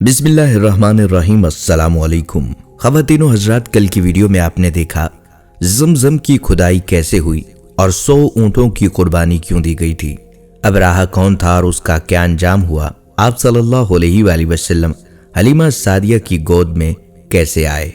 बिस्मिल्लाहिर्रहमानिर्रहीम। अस्सलामुअलैकुम। ख़वातीन व हज़रात, कल की वीडियो में आपने देखा ज़मज़म की खुदाई कैसे हुई और 100 ऊँटों की कुर्बानी क्यों दी गई थी। अब राह कौन था और उसका क्या अंजाम हुआ। आप सल्लल्लाहु अलैहि वसल्लम हलीमा सादिया की गोद में कैसे आए।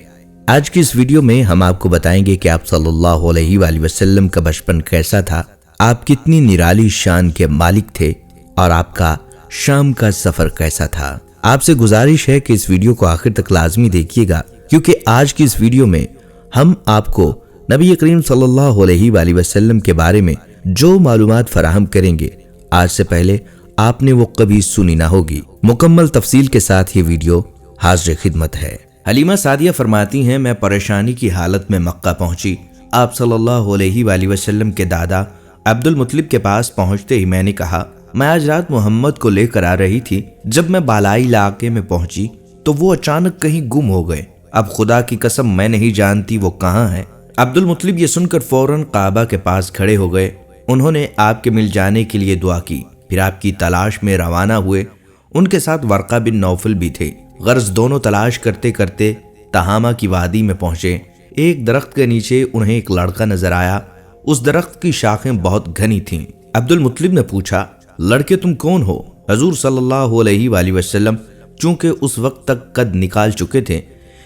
आज की इस वीडियो में हम आपको बताएंगे कि आप सल्लल्लाहु अलैहि वसल्लम का बचपन कैसा था, आप कितनी निराली शान के मालिक थे और आपका शाम का सफर कैसा था। आपसे गुजारिश है कि इस वीडियो को आखिर तक लाजमी देखिएगा, क्योंकि आज की इस वीडियो में हम आपको नबी करीम सल्लल्लाहु अलैहि वसल्लम के बारे में जो मालूमात फराहम करेंगे, आज से पहले आपने वो कभी सुनी ना होगी। मुकम्मल तफसील के साथ ये वीडियो हाज़िर खिदमत है। हलीमा सादिया फरमाती हैं, मैं परेशानी की हालत में मक्का पहुंची। आप सल्लल्लाहु अलैहि वसल्लम के दादा अब्दुल मुत्तलिब के पास पहुंचते ही मैंने कहा, मैं आज रात मोहम्मद को लेकर आ रही थी। जब मैं बालाई इलाके में पहुंची तो वो अचानक कहीं गुम हो गए। अब खुदा की कसम मैं नहीं जानती वो कहाँ है। अब्दुल मुत्तलिब ये सुनकर फौरन काबा के पास खड़े हो गए। उन्होंने आपके मिल जाने के लिए दुआ की, फिर आपकी तलाश में रवाना हुए। उनके साथ वर्का बिन नौफल भी थे। गर्ज दोनों तलाश करते करते तहामा की वादी में पहुंचे। एक दरख्त के नीचे उन्हें एक लड़का नजर आया। उस दरख्त की शाखें बहुत घनी थीं। अब्दुल मुत्तलिब ने पूछा, लड़के तुम कौन हो। हजूर सल्लल्लाहु अलैहि वसल्लम चूंकि उस वक्त तक कद निकाल चुके थे,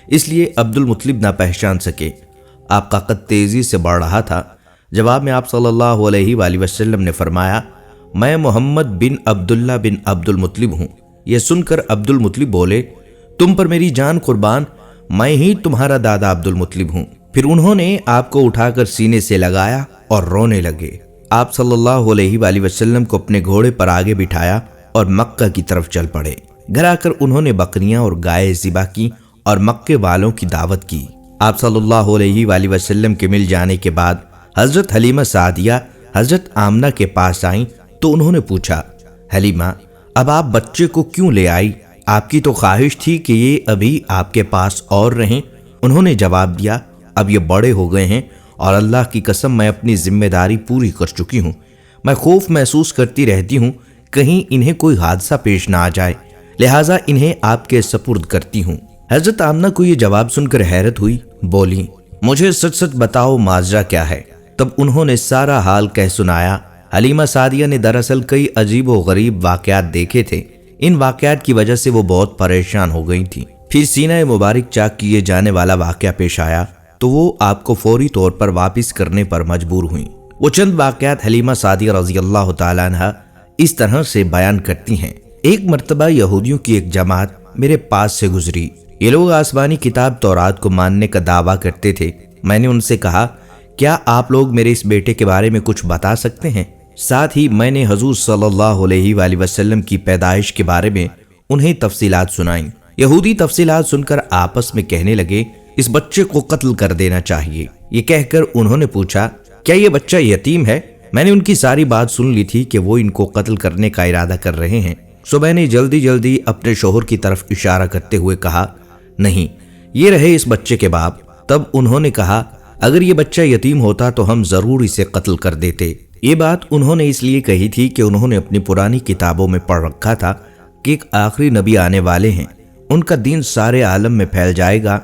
इसलिए अब्दुल मुत्तलिब ना पहचान सके। आपका कद तेजी से बढ़ रहा था। जवाब में आप सल्लल्लाहु अलैहि वसल्लम ने फरमाया, मैं मोहम्मद बिन अब्दुल्ला बिन अब्दुल मुत्तलिब हूँ। यह सुनकर अब्दुल मुत्तलिब बोले, तुम पर मेरी जान कुर्बान, मैं ही तुम्हारा दादा अब्दुल मुत्तलिब हूँ। फिर उन्होंने आपको उठाकर सीने से लगाया और रोने लगे। आप सल्लल्लाहु अलैहि वसल्लम को अपने घोड़े पर आगे बिठाया और मक्का की तरफ चल पड़े। घर आकर उन्होंने बकरियां और गायें ज़िबा की और मक्के वालों की दावत की। आप सल्लल्लाहु अलैहि वसल्लम के मिल जाने के बाद हजरत हलीमा सादिया हजरत आमना के पास आईं तो उन्होंने पूछा, हलीमा, अब आप बच्चे को क्यों ले आई। आपकी तो ख्वाहिश थी कि ये अभी आपके पास और रहें। उन्होंने जवाब दिया, अब ये बड़े हो गए हैं और अल्लाह की कसम मैं अपनी जिम्मेदारी पूरी कर चुकी हूँ। मैं खौफ महसूस करती रहती हूँ कहीं इन्हें कोई हादसा पेश ना आ जाए, लिहाजा इन्हें आपके सपुर्द करती हूँ। हजरत आमना को ये जवाब सुनकर हैरत हुई। बोली, मुझे सच सच बताओ माजरा क्या है। तब उन्होंने सारा हाल कह सुनाया। हलीमा सादिया ने दरअसल कई अजीब व गरीब वाकयात देखे थे। इन वाकयात की वजह से वो बहुत परेशान हो गई थी। फिर सीना मुबारक चाक किए जाने वाला वाकया पेश आया तो वो आपको फौरी तौर पर वापस करने पर मजबूर हुई। वो चंद वाकयात हलीमा सादिया रज़ी अल्लाह तआला अन्हा इस तरह से बयान करती हैं। एक मर्तबा यहूदियों की एक जमात मेरे पास से गुजरी। ये लोग आसमानी किताब तौरात को मानने का दावा करते थे। मैंने उनसे कहा, क्या आप लोग मेरे इस बेटे के बारे में कुछ बता सकते हैं। साथ ही मैंने हजूर सल्लल्लाहु अलैहि वसल्लम की पैदाइश के बारे में उन्हें तफसीलात सुनाई। यहूदी तफसीलात सुनकर आपस में कहने लगे, इस बच्चे को कत्ल कर देना चाहिए। ये कहकर उन्होंने पूछा, क्या ये बच्चा यतीम है। मैंने उनकी सारी बात सुन ली थी कि वो इनको कत्ल करने का इरादा कर रहे हैं। सो मैंने जल्दी जल्दी अपने शोहर की तरफ इशारा करते हुए कहा, नहीं, ये रहे इस बच्चे के बाप। तब उन्होंने कहा, अगर ये बच्चा यतीम होता तो हम जरूर इसे कत्ल कर देते। ये बात उन्होंने इसलिए कही थी कि उन्होंने अपनी पुरानी किताबों में पढ़ रखा था कि एक आखिरी नबी आने वाले हैं। उनका दीन सारे आलम में फैल जाएगा,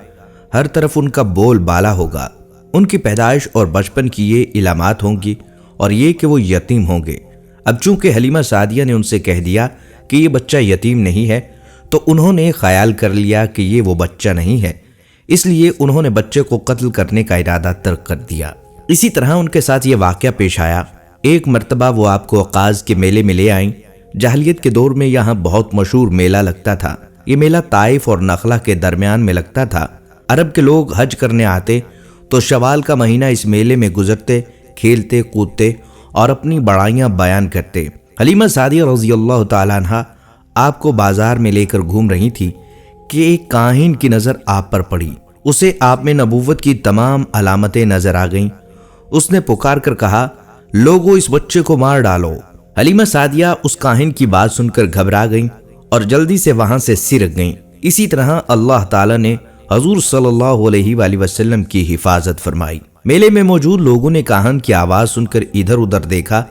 हर तरफ उनका बोल बाला होगा। उनकी पैदाइश और बचपन की ये इलामात होंगी और ये कि वो यतीम होंगे। अब चूंकि हलीमा सादिया ने उनसे कह दिया कि ये बच्चा यतीम नहीं है, तो उन्होंने ख्याल कर लिया कि ये वो बच्चा नहीं है, इसलिए उन्होंने बच्चे को कत्ल करने का इरादा तर्क कर दिया। इसी तरह उनके साथ ये वाकया पेश आया। एक मर्तबा वो आपको अकाज के मेले में ले आईं। जाहिलियत के दौर में यहाँ बहुत मशहूर मेला लगता था। ये मेला ताइफ और नखला के दरमियान में लगता था। अरब के लोग हज करने आते तो शवाल का महीना इस मेले में गुजरते, खेलते कूदते और अपनी बड़ाइयाँ बयान करते। हलीमा सादिया रज़ी अल्लाह तआला अन्हा आपको बाजार में लेकर घूम रही थी कि एक काहिन की नज़र आप पर पड़ी। उसे आप में नबूवत की तमाम अलामतें नजर आ गईं। उसने पुकार कर कहा, लोगों, इस बच्चे को मार डालो। हलीमा सादिया उस काहिन की बात सुनकर घबरा गईं और जल्दी से वहां से सिरक गईं। इसी तरह अल्लाह ताला ने हजूर सल्लल्लाहु अलैहि वसल्लम की हिफाजत फरमाई। मेले में मौजूद लोगों ने काहन की आवाज सुनकर इधर उधर देखा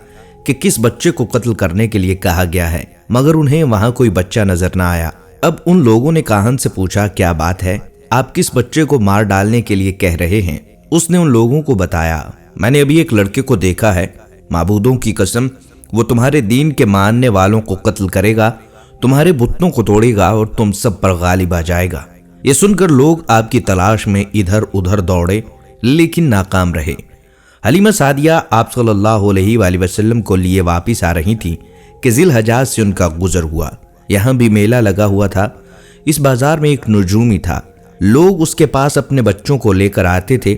कि किस बच्चे को कत्ल करने के लिए कहा गया है, मगर उन्हें वहां कोई बच्चा नजर न आया। اب ان لوگوں نے کاہن سے پوچھا کیا بات ہے، آپ کس بچے کو مار ڈالنے کے لیے کہہ رہے ہیں؟ اس نے ان لوگوں کو بتایا میں نے ابھی ایک لڑکے کو دیکھا ہے، معبودوں کی قسم وہ تمہارے دین کے ماننے والوں کو قتل کرے گا، تمہارے بتوں کو توڑے گا اور تم سب پر غالب آ جائے گا۔ یہ سن کر لوگ آپ کی تلاش میں ادھر ادھر دوڑے لیکن ناکام رہے۔ حلیمہ سعدیہ آپ صلی اللہ علیہ وآلہ وسلم کو لیے واپس آ رہی تھی کہ ذی الحجاز سے ان کا گزر ہوا۔ یہاں بھی میلہ لگا ہوا تھا۔ اس بازار میں ایک نجومی تھا، لوگ اس کے پاس اپنے بچوں کو لے کر آتے تھے،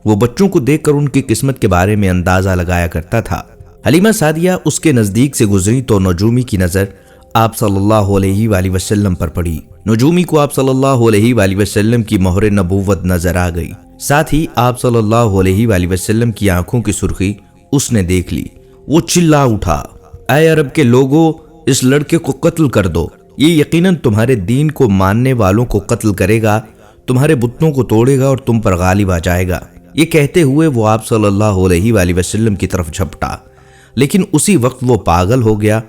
وہ بچوں کو دیکھ کر ان کی قسمت کے بارے میں اندازہ لگایا کرتا تھا۔ حلیمہ سعدیہ اس کے نزدیک سے گزری تو نجومی کی نظر آپ صلی اللہ علیہ وآلہ وسلم پر پڑی۔ نجومی کو آپ صلی اللہ علیہ وآلہ وسلم کی مہر نبوت نظر آ گئی، ساتھ ہی آپ صلی اللہ علیہ وآلہ وسلم کی آنکھوں کی سرخی اس نے دیکھ لی۔ وہ چلا اٹھا اے عرب کے لوگوں، اس لڑکے کو قتل کر دو، یہ یقیناً تمہارے دین کو ماننے والوں کو قتل کرے گا، تمہارے بتوں کو توڑے گا اور تم پر غالب آ جائے گا۔ یہ کہتے ہوئے وہ آپ صلی اللہ علیہ وآلہ وسلم کی طرف جھپٹا، لیکن اسی وقت وہ پاگل ہو گیا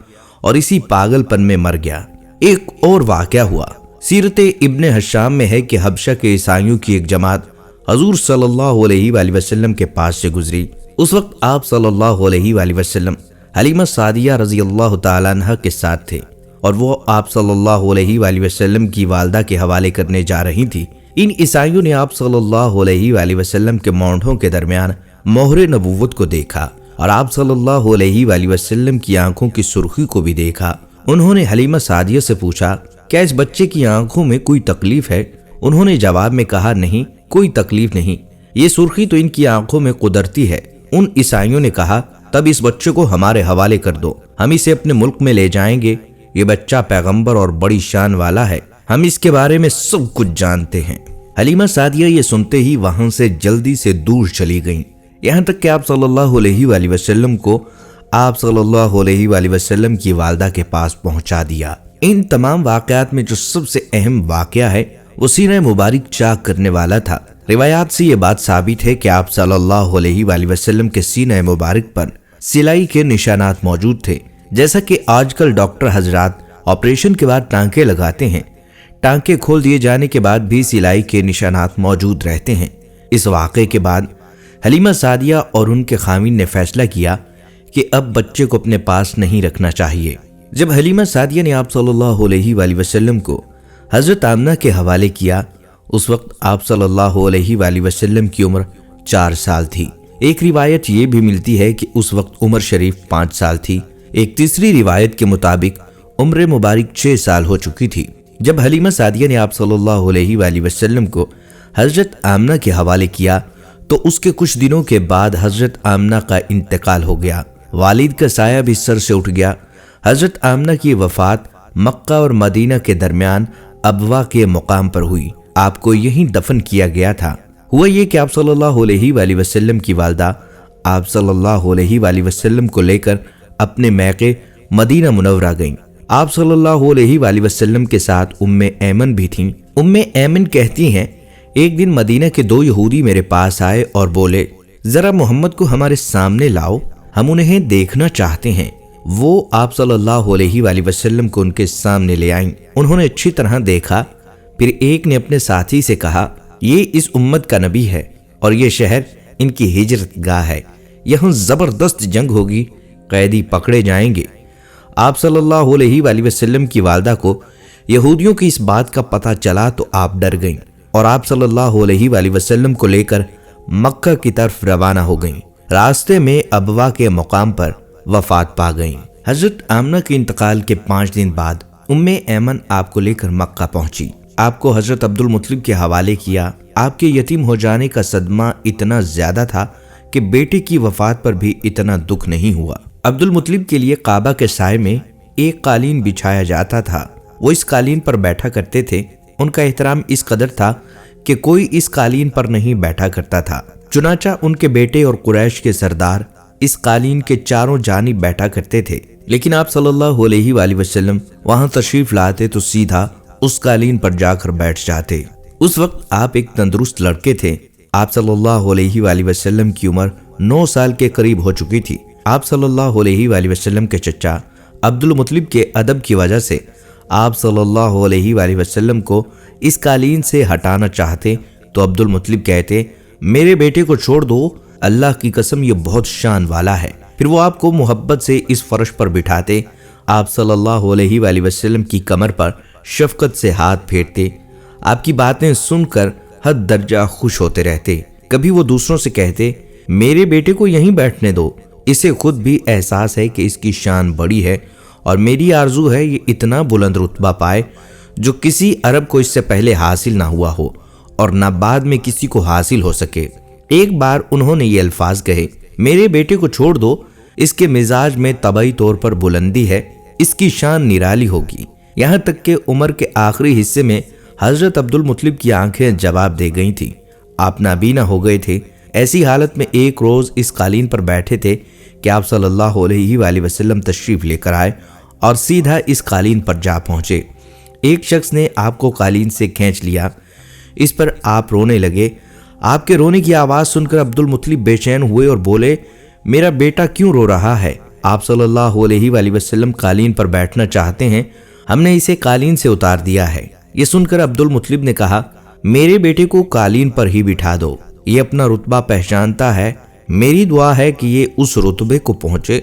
اور اسی پاگل پن میں مر گیا۔ ایک اور واقعہ ہوا، سیرت ابن حشام میں ہے کہ حبشہ کے عیسائیوں کی ایک جماعت حضور صلی اللہ علیہ وآلہ وسلم کے پاس سے گزری۔ اس وقت آپ صلی اللہ علیہ وآلہ وسلم حلیمہ سعدیہ رضی اللہ تعالیٰ عنہ کے ساتھ تھے اور وہ آپ صلی اللہ علیہ وآلہ وسلم کی والدہ کے حوالے کرنے جا رہی تھی۔ ان عیسائیوں نے آپ صلی اللہ علیہ وآلہ وسلم کے مونڈھوں کے درمیان مہر نبوت کو دیکھا اور آپ صلی اللہ علیہ وآلہ وسلم کی آنکھوں کی سرخی کو بھی دیکھا۔ انہوں نے حلیمہ سعدیہ سے پوچھا کیا اس بچے کی آنکھوں میں کوئی تکلیف ہے؟ انہوں نے جواب میں کہا نہیں، کوئی تکلیف نہیں، یہ سرخی تو ان کی آنکھوں میں قدرتی ہے۔ ان عیسائیوں نے کہا تب اس بچے کو ہمارے حوالے کر دو، ہم اسے اپنے ملک میں لے جائیں گے، یہ بچہ پیغمبر اور بڑی شان والا ہے، ہم اس کے بارے میں سب کچھ جانتے ہیں۔ حلیمہ سعدیہ یہ سنتے ہی وہاں سے جلدی سے دور چلی گئیں، یہاں تک کہ آپ صلی اللہ علیہ وآلہ وسلم کو آپ صلی اللہ علیہ وآلہ وسلم کی والدہ کے پاس پہنچا دیا۔ ان تمام واقعات میں جو سب سے اہم واقعہ ہے وہ سینہ مبارک چاک کرنے والا تھا۔ روایات سے یہ بات ثابت ہے کہ آپ صلی اللہ علیہ وآلہ وسلم کے سینہ مبارک پر سلائی کے نشانات موجود تھے، جیسا کہ آج کل ڈاکٹر حضرات آپریشن کے بعد ٹانکے لگاتے ہیں، ٹانکے کھول دیے جانے کے بعد بھی سلائی کے نشانات موجود رہتے ہیں۔ اس واقعے کے بعد حلیمہ سعدیہ اور ان کے خاوند نے فیصلہ کیا کہ اب بچے کو اپنے پاس نہیں رکھنا چاہیے۔ جب حلیمہ سعدیہ نے آپ صلی اللہ علیہ وآلہ وسلم کو حضرت آمنہ کے حوالے کیا، اس وقت آپ صلی اللہ علیہ وآلہ وسلم کی عمر 4 سال تھی۔ ایک روایت یہ بھی ملتی ہے کہ اس وقت عمر شریف 5 سال تھی، ایک تیسری روایت کے مطابق عمر مبارک 6 سال ہو چکی تھی۔ جب حلیمہ سعدیہ نے آپ صلی اللہ علیہ وآلہ وسلم کو حضرت آمنہ کے حوالے کیا تو اس کے کچھ دنوں کے بعد حضرت آمنہ کا انتقال ہو گیا، والد کا سایہ بھی سر سے اٹھ گیا۔ حضرت آمنہ کی وفات مکہ اور مدینہ کے درمیان ابوا کے مقام پر ہوئی، آپ کو یہیں دفن کیا گیا تھا۔ ہوا یہ کہ آپ صلی اللہ علیہ وآلہ وسلم کی والدہ آپ صلی اللہ علیہ وآلہ وسلم کو لے کر اپنے میقے مدینہ منورہ گئیں۔ آپ صلی اللہ علیہ وآلہ وسلم کے ساتھ ایمن بھی تھیں۔ ایمن کہتی ہیں ایک دن مدینہ کے 2 یہودی میرے پاس آئے اور بولے ذرا محمد کو ہمارے سامنے لاؤ، ہم انہیں دیکھنا چاہتے ہیں۔ وہ آپ صلی اللہ علیہ وآلہ وسلم کو ان کے سامنے لے آئیں، انہوں نے اچھی طرح دیکھا، پھر ایک نے اپنے ساتھی سے کہا یہ اس امت کا نبی ہے اور یہ شہر ان کی ہجرت گاہ ہے، یہاں زبردست جنگ ہوگی، قیدی پکڑے جائیں گے۔ آپ صلی اللہ علیہ وآلہ وسلم کی والدہ کو یہودیوں کی اس بات کا پتہ چلا تو آپ ڈر گئیں اور آپ صلی اللہ علیہ وآلہ وسلم کو لے کر مکہ کی طرف روانہ ہو گئیں۔ راستے میں ابوا کے مقام پر وفات پا گئیں۔ حضرت آمنہ کے انتقال کے 5 دن بعد ایمن آپ کو لے کر مکہ پہنچی، آپ کو حضرت عبد المطلب کے حوالے کیا۔ آپ کے یتیم ہو جانے کا صدمہ اتنا زیادہ تھا کہ بیٹے کی وفات پر بھی اتنا دکھ نہیں ہوا۔ عبد المطلب کے لیے کعبہ کے سائے میں ایک قالین بچھایا جاتا تھا، وہ اس قالین پر بیٹھا کرتے تھے، ان کا احترام اس قدر تھا کہ کوئی اس قالین پر نہیں بیٹھا کرتا تھا، چنانچہ ان کے بیٹے اور قریش کے سردار اس قالین کے چاروں جانب بیٹھا کرتے تھے، لیکن آپ صلی اللہ علیہ وآلہ وسلم وہاں تشریف لاتے تو سیدھا اس قالین پر جا کر بیٹھ جاتے۔ اس وقت آپ ایک تندرست لڑکے تھے، آپ صلی اللہ علیہ وآلہ وسلم کی عمر 9 سال کے قریب ہو چکی تھی۔ آپ صلی اللہ علیہ وآلہ وسلم کے چچا عبد المطلب کے ادب کی وجہ سے आप सल्लल्लाहु अलैहि वसल्लम को इस कालीन से हटाना चाहते तो अब्दुल मुत्तलिब कहते, मेरे बेटे को छोड़ दो, अल्लाह की कसम ये बहुत शान वाला है। फिर वो आपको मोहब्बत से इस फर्श पर बिठाते, आप सल्लल्लाहु अलैहि वसल्लम की कमर पर शफकत से हाथ फेरते, आपकी बातें सुनकर हद दर्जा खुश होते रहते। कभी वो दूसरों से कहते, मेरे बेटे को यहीं बैठने दो, इसे खुद भी एहसास है कि इसकी शान बड़ी है और मेरी आरजू है ये इतना बुलंद रुतबा पाए जो किसी अरब को इससे पहले हासिल ना हुआ हो और ना बाद में किसी को हासिल हो सके। एक बार उन्होंने ये अल्फाज कहे, मेरे बेटे को छोड़ दो, इसके मिजाज में तबई तौर पर बुलंदी है, इसकी शान निराली होगी। यहाँ तक कि उम्र के आखिरी हिस्से में हजरत अब्दुल मुत्तलिब की आंखें जवाब दे गई थी, आप नाबीना हो गए थे। ऐसी हालत में एक रोज इस कालीन पर बैठे थे कि आप सल्लल्लाहु अलैहि वसल्लम तशरीफ लेकर आए और सीधा इस कालीन पर जा पहुंचे। एक शख्स ने आपको कालीन से खींच लिया, इस पर आप रोने लगे। आपके रोने की आवाज़ सुनकर अब्दुल मुत्तलिब बेचैन हुए और बोले, मेरा बेटा क्यों रो रहा है? आप सल्लल्लाहु अलैहि वसल्लम कालीन पर बैठना चाहते हैं, हमने इसे कालीन से उतार दिया है। ये सुनकर अब्दुल मुत्तलिब ने कहा, मेरे बेटे को कालीन पर ही बिठा दो, ये अपना रुतबा पहचानता है। मेरी दुआ है कि ये उस रुतबे को पहुंचे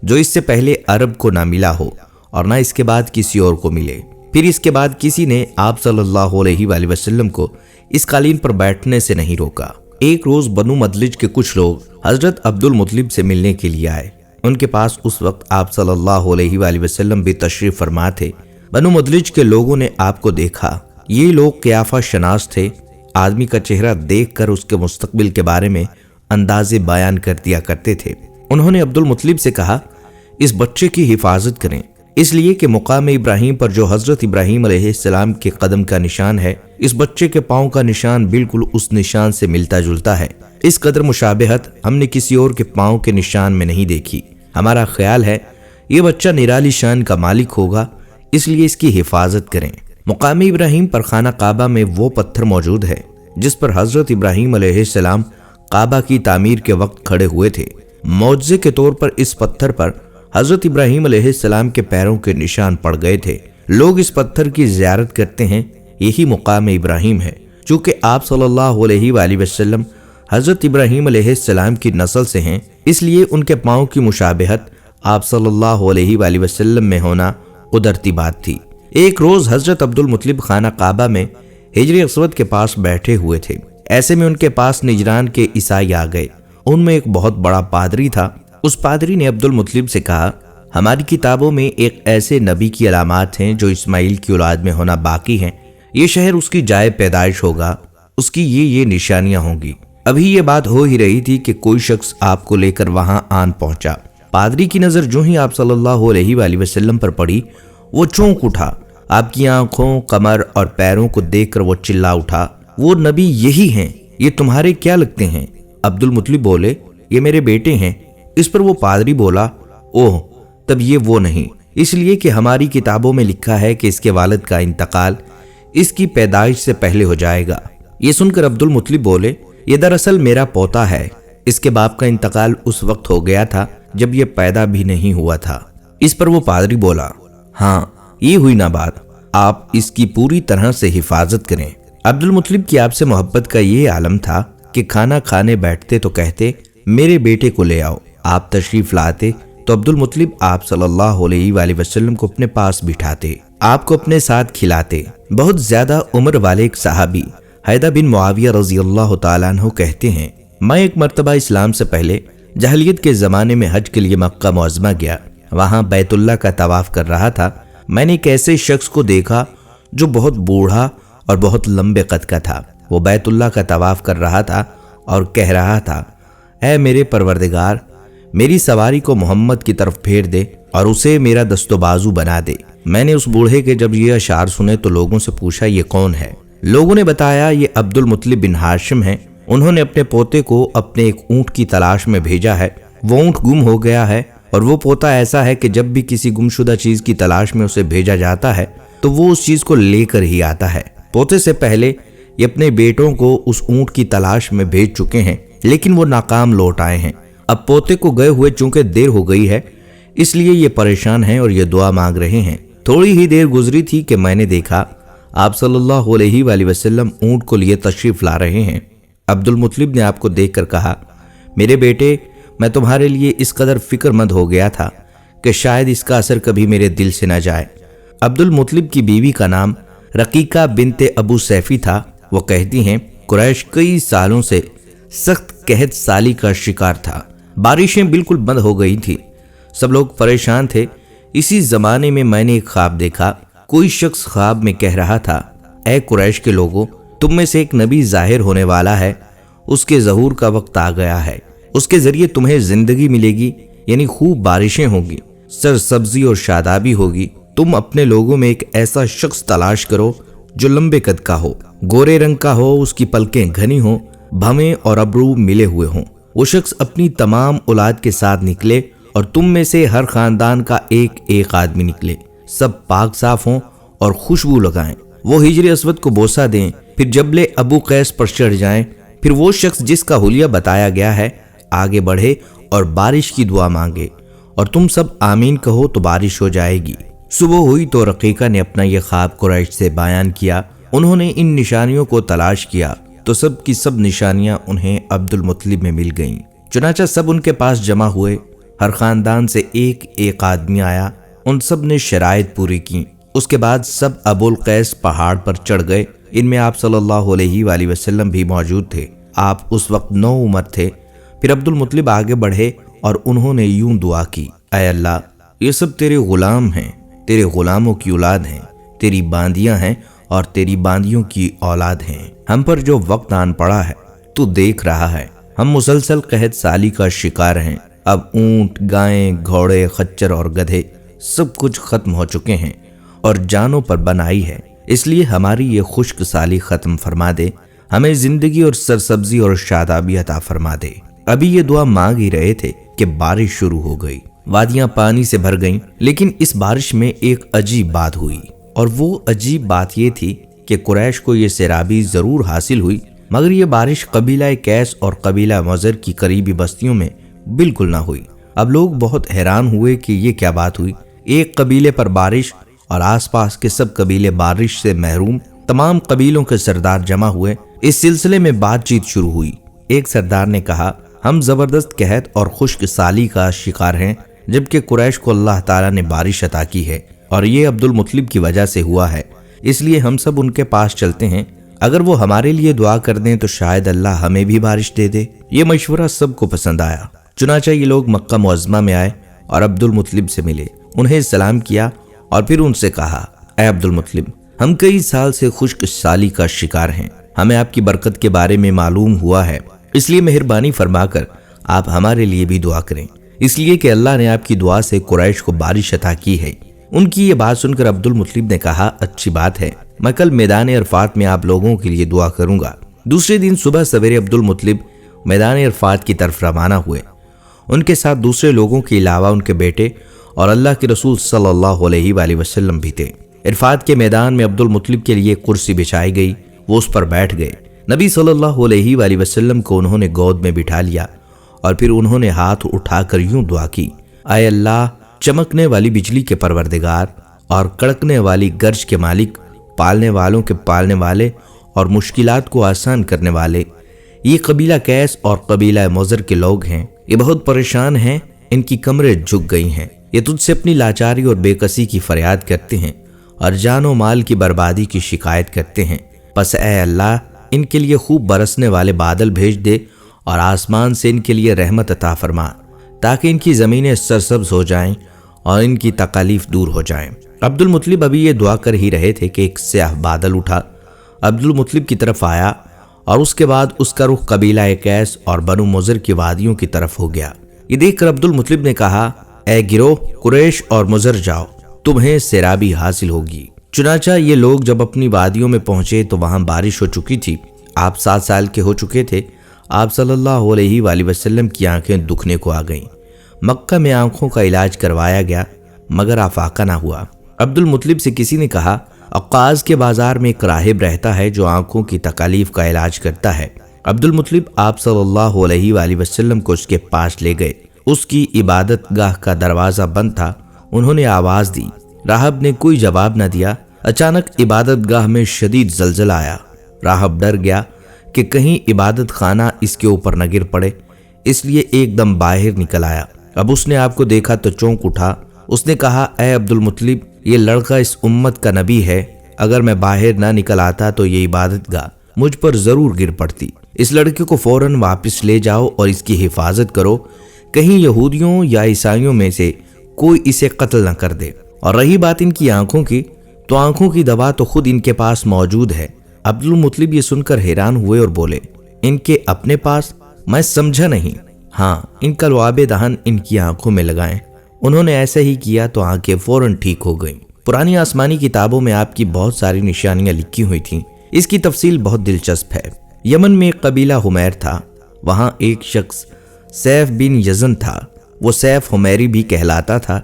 जो इससे पहले अरब को ना मिला हो और ना इसके बाद किसी और को मिले। फिर इसके बाद किसी ने आप सल्लल्लाहु अलैहि वसल्लम को इस कालीन पर बैठने से नहीं रोका। एक रोज बनु मदलिज के कुछ लोग हजरत अब्दुल मुत्तलिब से मिलने के लिए आए। उनके पास उस वक्त आप सल्लल्लाहु अलैहि वसल्लम भी तशरीफ फरमा थे। बनु मदलिज के लोगों ने आपको देखा। ये लोग क़ियाफ़ा शनास थे। आदमी का चेहरा देखकर उसके मुस्तकबिल के बारे में अंदाजे बयान कर दिया करते थे। उन्होंने अब्दुल मुत्तलिब से कहा, इस बच्चे की हिफाजत करें, इसलिए कि मुकाम इब्राहिम पर जो हजरत इब्राहिम अलैहिस्सलाम के कदम का निशान है, इस बच्चे के पाँव का निशान बिल्कुल उस निशान से मिलता जुलता है। इस कदर मुशाबहत हमने किसी और के पाँव के निशान में नहीं देखी। हमारा ख्याल है ये बच्चा निराली शान का मालिक होगा, इसलिए इसकी हिफाजत करें। मुकाम इब्राहिम पर खाना काबा में वो पत्थर मौजूद है जिस पर हजरत इब्राहिम अलैहिस्सलाम काबा की तामीर के वक्त खड़े हुए थे। मौजज़े के तौर पर इस पत्थर पर हजरत इब्राहिम अलैहिस्सलाम के पैरों के निशान पड़ गए थे। लोग इस पत्थर की ज़ियारत करते हैं, यही मुकाम इब्राहिम है। चूँकि आप सल्लल्लाहु अलैहि वसल्लम हजरत इब्राहिम अलैहिस्सलाम की नस्ल से हैं, इसलिए उनके पाँव की मुशाबहत आप सल्लल्लाहु अलैहि वसल्लम में होना उदरती बात थी। एक रोज हजरत अब्दुल मुत्तलिब खाना काबा में हिजर अस्वद के पास बैठे हुए थे। ऐसे में उनके पास निजरान के ईसाई आ गए। उनमें एक बहुत बड़ा पादरी था। उस पादरी ने अब्दुल मुत्तलिब से कहा, हमारी किताबों में एक ऐसे नबी की अलामात हैं जो इस्माइल की औलाद में होना बाकी हैं। ये शहर उसकी जाए पैदाइश होगा, उसकी ये निशानियां होंगी। अभी ये बात हो ही रही थी कि कोई शख्स आपको लेकर वहां आन पहुंचा। पादरी की नजर जो ही आप सल्लल्लाहु अलैहि वसल्लम पर पड़ी, वो चौंक उठा। आपकी आंखों, कमर और पैरों को देखकर वो चिल्ला उठा, वो नबी यही हैं, ये तुम्हारे क्या लगते हैं? अब्दुल मुत्तलिब बोले, ये मेरे बेटे हैं। इस पर वो पादरी बोला, ओह, तब ये वो नहीं, इसलिए कि हमारी किताबों में लिखा है कि इसके वालिद का इंतकाल इसकी पैदाइश से पहले हो जाएगा। ये सुनकर अब्दुल मुत्तलिब बोले, ये दरअसल मेरा पोता है। इसके बाप का इंतकाल उस वक्त हो गया था जब ये पैदा भी नहीं हुआ था। इस पर वो पादरी बोला, हाँ, ये हुई ना बात, आप इसकी पूरी तरह से हिफाजत करें। अब्दुल मुत्तलिब की आपसे मोहब्बत का ये आलम था कि खाना खाने बैठते तो कहते, मेरे बेटे को ले आओ। आप तशरीफ लाते तो अब्दुल मुत्तलिब आप सल्लल्लाहु अलैहि वसल्लम को अपने पास बिठाते, आपको अपने साथ खिलाते। बहुत ज्यादा उम्र वाले एक सहाबी हैदा बिन मुआविया रजी अल्लाह तआला अन्हु कहते हैं, मैं एक मर्तबा इस्लाम से पहले जहलियत के ज़माने में हज के लिए मक्का मुअज़्ज़मा गया। वहाँ बैतुल्लाह का तवाफ कर रहा था। मैंने एक ऐसे शख्स को देखा जो बहुत बूढ़ा और बहुत लंबे कद का था। वो बैतुल्लाह का तवाफ कर रहा था और कह रहा था, ऐ मेरे परवरदिगार, मेरी सवारी को मोहम्मद की तरफ फेर दे और उसे मेरा दस्तोबाजू बना दे। मैंने उस बूढ़े के जब ये अशार सुने तो लोगों से पूछा, ये कौन है? लोगों ने बताया, ये अब्दुल मुत्तलिब बिन हाशिम है। उन्होंने अपने पोते को अपने एक ऊँट की तलाश में भेजा है। वो ऊँट गुम हो गया है और वो पोता ऐसा है कि जब भी किसी गुमशुदा चीज की तलाश में उसे भेजा जाता है तो वो उस चीज को लेकर ही आता है। पोते से पहले ये अपने बेटों को उस ऊँट की तलाश में भेज चुके हैं, लेकिन वो नाकाम लौट आए हैं। अब पोते को गए हुए चूंकि देर हो गई है, इसलिए ये परेशान हैं और ये दुआ मांग रहे हैं। थोड़ी ही देर गुजरी थी कि मैंने देखा आप सल्लल्लाहु अलैहि वसल्लम ऊंट को लिए तशरीफ ला रहे हैं। अब्दुल मुत्तलिब ने आपको देखकर कहा, मेरे बेटे, मैं तुम्हारे लिए इस कदर फिक्रमंद हो गया था कि शायद इसका असर कभी मेरे दिल से न जाए। अब्दुल मुत्तलिब की बीवी का नाम रकीका बिनते अबू सैफी था। वो कहती हैं, कुरैश कई सालों से सख्त कहत साली का शिकार था। बारिशें बिल्कुल बंद हो गई थी, सब लोग परेशान थे। इसी जमाने में मैंने एक ख्वाब देखा। कोई शख्स ख्वाब में कह रहा था, ऐ कुरैश के लोगों, तुम में से एक नबी जाहिर होने वाला है, उसके ज़हूर का वक्त आ गया है। उसके जरिए तुम्हें जिंदगी मिलेगी, यानी खूब बारिशें होंगी, सरसब्जी और शादाबी होगी। तुम अपने लोगों में एक ऐसा शख्स तलाश करो जो लंबे कद का हो, गोरे रंग का हो, उसकी पलकें घनी हो, भवें और अबरू मिले हुए हों। वो शख्स अपनी तमाम औलाद के साथ निकले और तुम में से हर खानदान का एक एक आदमी निकले, सब पाक साफ हों और खुशबू लगाएं। वो हिजर अस्वद को बोसा दें, फिर जबले अबू कैस पर चढ़ जाएं। फिर वो शख्स जिसका हुलिया बताया गया है आगे बढ़े और बारिश की दुआ मांगे और तुम सब आमीन कहो तो बारिश हो जाएगी। सुबह हुई तो रकीका ने अपना यह ख्वाब कुरैश से बयान किया। उन्होंने इन निशानियों को तलाश किया तो सब की सब निशानियां उन्हें अब्दुल मुत्तलिब में मिल गईं। चुनाचा सब उनके पास जमा हुए, हर खानदान से एक एक आदमी आया, उन सब ने शराइत पूरी की। उसके बाद सब अबुल कैस पहाड़ पर चढ़ गए। इनमें आप सल्लल्लाहु अलैहि वसल्लम भी मौजूद थे। आप उस वक्त नौ उम्र थे। फिर अब्दुल मुत्तलिब आगे बढ़े और उन्होंने यूं दुआ की, ऐ अल्लाह, ये सब तेरे गुलाम हैं, तेरे गुलामों की औलाद हैं, तेरी बांदियां हैं और तेरी बांदियों की औलाद हैं। हम पर जो वक्त आन पड़ा है तू देख रहा है। हम मुसलसल कहत साली का शिकार हैं। अब ऊंट, गायें, घोड़े, खच्चर और गधे सब कुछ खत्म हो चुके हैं और जानों पर बनाई है। इसलिए हमारी ये खुश्क साली खत्म फरमा दे, हमें जिंदगी और सरसब्जी और शादाबी अता फरमा दे। अभी ये दुआ मांग ही रहे थे कि बारिश शुरू हो गई। वादियां पानी से भर गईं, लेकिन इस बारिश में एक अजीब बात हुई और वो अजीब बात ये थी कि कुरैश को ये सैराबी जरूर हासिल हुई, मगर ये बारिश कबीला कैस और कबीला मुज़र की करीबी बस्तियों में बिल्कुल ना हुई। अब लोग बहुत हैरान हुए कि ये क्या बात हुई। एक कबीले पर बारिश और आसपास के सब कबीले बारिश से महरूम। तमाम कबीलों के सरदार जमा हुए। इस सिलसिले में बातचीत शुरू हुई। एक सरदार ने कहा, हम जबरदस्त कहत और खुश्क साली का शिकार हैं, जबकि कुरैश को अल्लाह ताला ने बारिश अता की है और ये अब्दुल मुत्तलिब की वजह से हुआ है। इसलिए हम सब उनके पास चलते हैं। अगर वो हमारे लिए दुआ कर दें तो शायद अल्लाह हमें भी बारिश दे दे। ये मशवरा सबको पसंद आया। चुनाचा ये लोग मक्का मुअज़्ज़मा में आए और अब्दुल मुत्तलिब से मिले, उन्हें सलाम किया और फिर उनसे कहा, ऐ अब्दुल मुत्तलिब, हम कई साल से खुश्क साली का शिकार हैं। हमें आपकी बरकत के बारे में मालूम हुआ है, इसलिए मेहरबानी फरमाकर आप हमारे लिए भी दुआ करें, इसलिए कि अल्लाह ने आपकी दुआ से कुरैश को बारिश अता की है। उनकी ये बात सुनकर अब्दुल मुत्तलिब ने कहा, अच्छी बात है, मैं कल मैदान अरफात में आप लोगों के लिए दुआ करूंगा। दूसरे दिन सुबह सवेरे अब्दुल मुत्तलिब मैदान अरफात की तरफ रवाना हुए। उनके साथ दूसरे लोगों के अलावा उनके बेटे और अल्लाह के रसूल सल्लल्लाहु अलैहि वसल्लम भी थे। अरफात के मैदान में अब्दुल मुत्तलिब के लिए कुर्सी बिछाई गई। वो उस पर बैठ गए। नबी सल्लल्लाहु अलैहि वसल्लम को उन्होंने गोद में बिठा लिया और फिर उन्होंने हाथ उठाकर यूं दुआ की, आए अल्लाह, चमकने वाली बिजली के परवरदिगार और कड़कने वाली गर्ज के मालिक, पालने वालों के पालने वाले और मुश्किलात को आसान करने वाले, ये कबीला कैस और कबीला मुज़र के लोग हैं। ये बहुत परेशान हैं, इनकी कमरें झुक गई हैं। ये तुझसे अपनी लाचारी और बेकसी की फरियाद करते हैं और जानो माल की बर्बादी की शिकायत करते हैं। बस ऐ अल्लाह, इनके लिए खूब बरसने वाले बादल भेज दे और आसमान से इनके लिए रहमत अता फरमा, ताकि इनकी ज़मीनें सरसब्ज हो जाएं और इनकी तकालीफ दूर हो जाएं। अब्दुल मुत्तलिब अभी ये दुआ कर ही रहे थे कि एक स्याह बादल उठा, अब्दुल मुत्तलिब की तरफ आया और उसके बाद उसका रुख कबीला कैस और बनु मुज़र की वादियों की तरफ हो गया। ये देखकर अब्दुल मुत्तलिब ने कहा, ऐ गिरोह कुरैश और मुज़र, जाओ, तुम्हें सैराबी हासिल होगी। चुनाचा ये लोग जब अपनी वादियों में पहुंचे तो वहां बारिश हो चुकी थी। आप 7 साल के हो चुके थे। आप सल्लल्लाहु अलैहि वसल्लम की आंखें दुखने को आ गईं। मक्का में आंखों का इलाज करवाया गया मगर आफाका ना हुआ। अब्दुल मुत्तलिब से किसी ने कहा, अक्काज के बाजार में एक राहिब रहता है जो आंखों की तकालीफ का इलाज करता है। अब्दुल मुत्तलिब आप सल्लल्लाहु अलैहि वसल्लम को उसके पास ले गए। उसकी इबादत गाह का दरवाजा बंद था। उन्होंने आवाज दी, राहब ने कोई जवाब न दिया। अचानक इबादत गाह में शदीद जलजला आया। राहब डर गया कि कहीं इबादत खाना इसके ऊपर न गिर पड़े, इसलिए एकदम बाहर निकल आया। अब उसने आपको देखा तो चौंक उठा। उसने कहा, ए अब्दुल मुत्तलिब, ये लड़का इस उम्मत का नबी है। अगर मैं बाहर ना निकल आता तो ये इबादत गाह मुझ पर जरूर गिर पड़ती। इस लड़के को फौरन वापस ले जाओ और इसकी हिफाजत करो, कहीं यहूदियों या ईसाइयों में से कोई इसे कत्ल न कर दे। और रही बात इनकी आंखों की, तो आंखों की दवा तो खुद इनके पास मौजूद है। अब्दुल मुत्तलिब ये सुनकर हैरान हुए और बोले, इनके अपने पास? मैं समझा नहीं। हाँ, इनका लुआबे दहन इनकी आंखों में लगाएं। उन्होंने ऐसा ही किया तो आंखें फौरन ठीक हो गईं। पुरानी आसमानी किताबों में आपकी बहुत सारी निशानियां लिखी हुई थीं। इसकी तफसील बहुत दिलचस्प है। यमन में एक कबीला हुमैर था। वहां एक शख्स सैफ बिन यजन था। वो सैफ हुमैरी भी कहलाता था।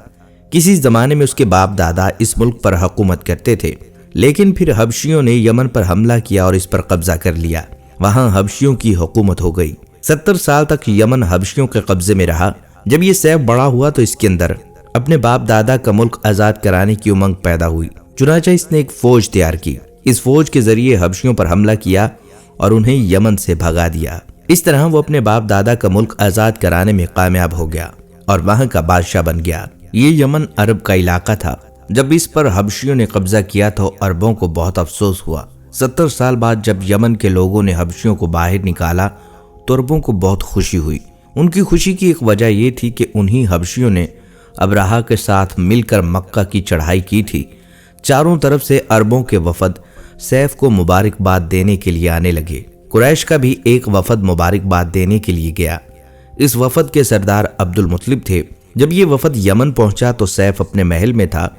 किसी जमाने में उसके बाप दादा इस मुल्क पर हुकूमत करते थे, लेकिन फिर हबशियों ने यमन पर हमला किया और इस पर कब्जा कर लिया। वहां हबशियों की हुकूमत हो गई। 70 साल तक यमन हबशियों के कब्जे में रहा। जब ये सैफ बड़ा हुआ तो इसके अंदर अपने बाप दादा का मुल्क आजाद कराने की उमंग पैदा हुई। चुनांचे इसने एक फौज तैयार की। इस फौज के जरिए हबशियों पर हमला किया और उन्हें यमन से भगा दिया। इस तरह वो अपने बाप दादा का मुल्क आजाद कराने में कामयाब हो गया और वहां का बादशाह बन गया। ये यमन अरब का इलाका था। जब इस पर हबशियों ने कब्जा किया तो अरबों को बहुत अफसोस हुआ। 70 साल बाद जब यमन के लोगों ने हबशियों को बाहर निकाला तो अरबों को बहुत खुशी हुई। उनकी खुशी की एक वजह यह थी कि उन्हीं हबशियों ने अबराहा के साथ मिलकर मक्का की चढ़ाई की थी। चारों तरफ से अरबों के वफद सैफ को मुबारकबाद देने के लिए आने लगे। कुरैश का भी एक वफद मुबारकबाद देने के लिए गया। इस वफद के सरदार अब्दुल मुत्तलिब थे। जब ये वफद यमन पहुंचा तो सैफ अपने महल में था।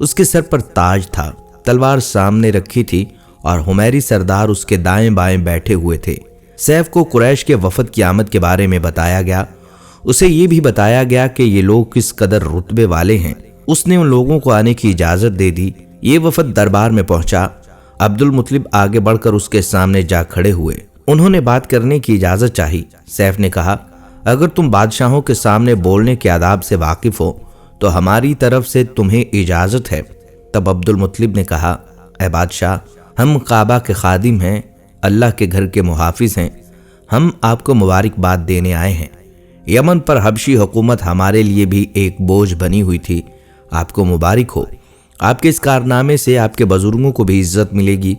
उसके सर पर ताज था, तलवार सामने रखी थी और हुमैरी सरदार उसके दाएं बाएं बैठे हुए थे। सैफ को कुरैश के वफद की आमद के बारे में बताया गया। उसे ये भी बताया गया कि ये लोग किस कदर रुतबे वाले हैं। उसने उन लोगों को आने की इजाजत दे दी। ये वफद दरबार में पहुंचा। अब्दुल मुत्तलिब आगे बढ़कर उसके सामने जा खड़े हुए। उन्होंने बात करने की इजाजत चाही। सैफ ने कहा, अगर तुम बादशाहों के सामने बोलने के आदाब से वाकिफ हो तो हमारी तरफ से तुम्हें इजाजत है। तब अब्दुल मुत्तलिब ने कहा, ए बादशाह, हम काबा के खादिम हैं, अल्लाह के घर के मुहाफिज हैं। हम आपको मुबारकबाद देने आए हैं। यमन पर हबशी हुकूमत हमारे लिए भी एक बोझ बनी हुई थी। आपको मुबारक हो। आपके इस कारनामे से आपके बुजुर्गों को भी इज्जत मिलेगी